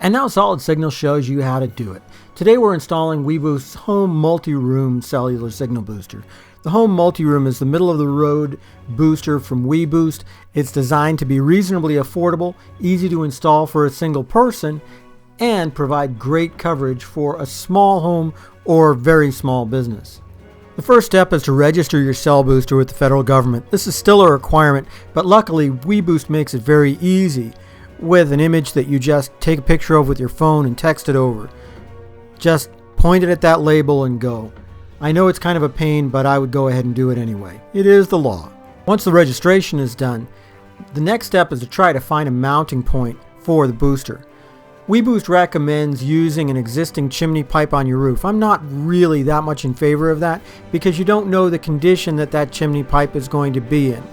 And now Solid Signal shows you how to do it. Today we're installing weBoost's Home Multiroom Cellular Signal Booster. The Home Multiroom is the middle-of-the-road booster from weBoost. It's designed to be reasonably affordable, easy to install for a single person, and provide great coverage for a small home or very small business. The first step is to register your cell booster with the federal government. This is still a requirement, but luckily weBoost makes it very easy with an image that you just take a picture of with your phone and text it over. Just point it at that label and go. I know it's kind of a pain, but I would go ahead and do it anyway. It is the law. Once the registration is done, the next step is to try to find a mounting point for the booster. weBoost recommends using an existing chimney pipe on your roof. I'm not really that much in favor of that because you don't know the condition that chimney pipe is going to be in.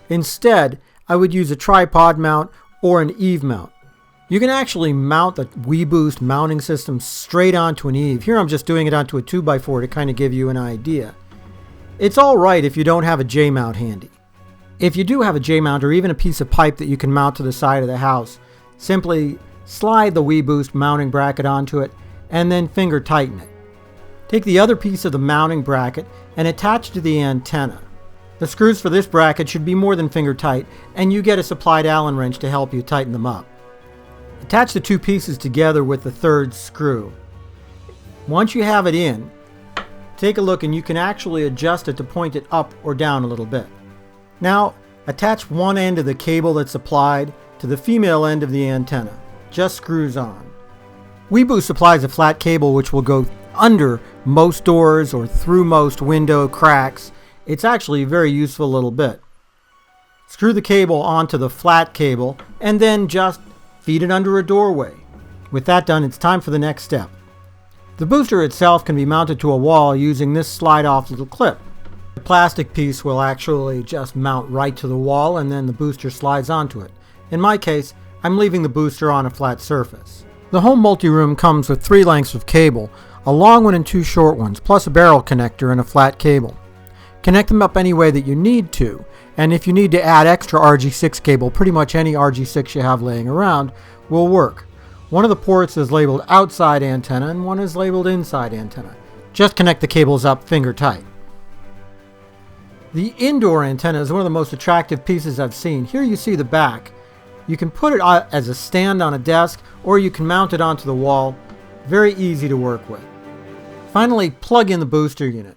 Instead, I would use a tripod mount or an eave mount. You can actually mount the weBoost mounting system straight onto an eave. Here I'm just doing it onto a 2x4 to kind of give you an idea. It's alright if you don't have a J-mount handy. If you do have a J-mount or even a piece of pipe that you can mount to the side of the house, simply slide the weBoost mounting bracket onto it and then finger tighten it. Take the other piece of the mounting bracket and attach it to the antenna. The screws for this bracket should be more than finger tight, and you get a supplied Allen wrench to help you tighten them up. Attach the two pieces together with the third screw. Once you have it in, take a look and you can actually adjust it to point it up or down a little bit. Now, attach one end of the cable that's applied to the female end of the antenna. Just screws on. weBoost supplies a flat cable which will go under most doors or through most window cracks. It's actually a very useful little bit. Screw the cable onto the flat cable and then just feed it under a doorway. With that done, it's time for the next step. The booster itself can be mounted to a wall using this slide-off little clip. The plastic piece will actually just mount right to the wall and then the booster slides onto it. In my case, I'm leaving the booster on a flat surface. The Home Multiroom comes with 3 lengths of cable, a long one and 2 short ones, plus a barrel connector and a flat cable. Connect them up any way that you need to, and if you need to add extra RG6 cable, pretty much any RG6 you have laying around will work. One of the ports is labeled outside antenna and one is labeled inside antenna. Just connect the cables up finger tight. The indoor antenna is one of the most attractive pieces I've seen. Here you see the back. You can put it as a stand on a desk or you can mount it onto the wall. Very easy to work with. Finally, plug in the booster unit.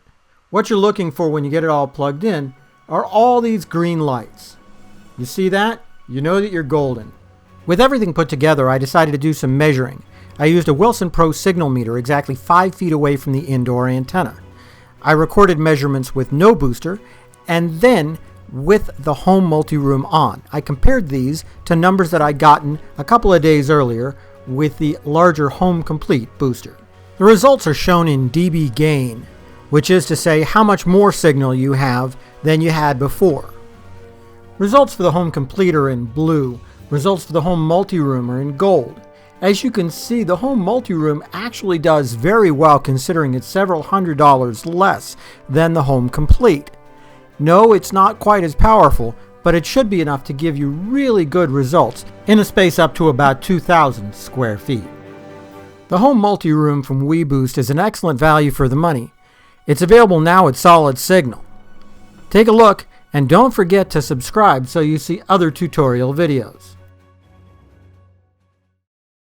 What you're looking for when you get it all plugged in are all these green lights. You see that? You know that you're golden. With everything put together, I decided to do some measuring. I used a Wilson Pro signal meter exactly 5 feet away from the indoor antenna. I recorded measurements with no booster and then with the Home Multiroom on. I compared these to numbers that I'd gotten a couple of days earlier with the larger Home Complete booster. The results are shown in dB gain, which is to say how much more signal you have than you had before. Results for the Home Complete are in blue. Results for the Home Multiroom are in gold. As you can see, the Home Multiroom actually does very well considering it's several $100s less than the Home Complete. No, it's not quite as powerful, but it should be enough to give you really good results in a space up to about 2,000 square feet. The Home Multiroom from weBoost is an excellent value for the money. It's available now at Solid Signal. Take a look and don't forget to subscribe so you see other tutorial videos.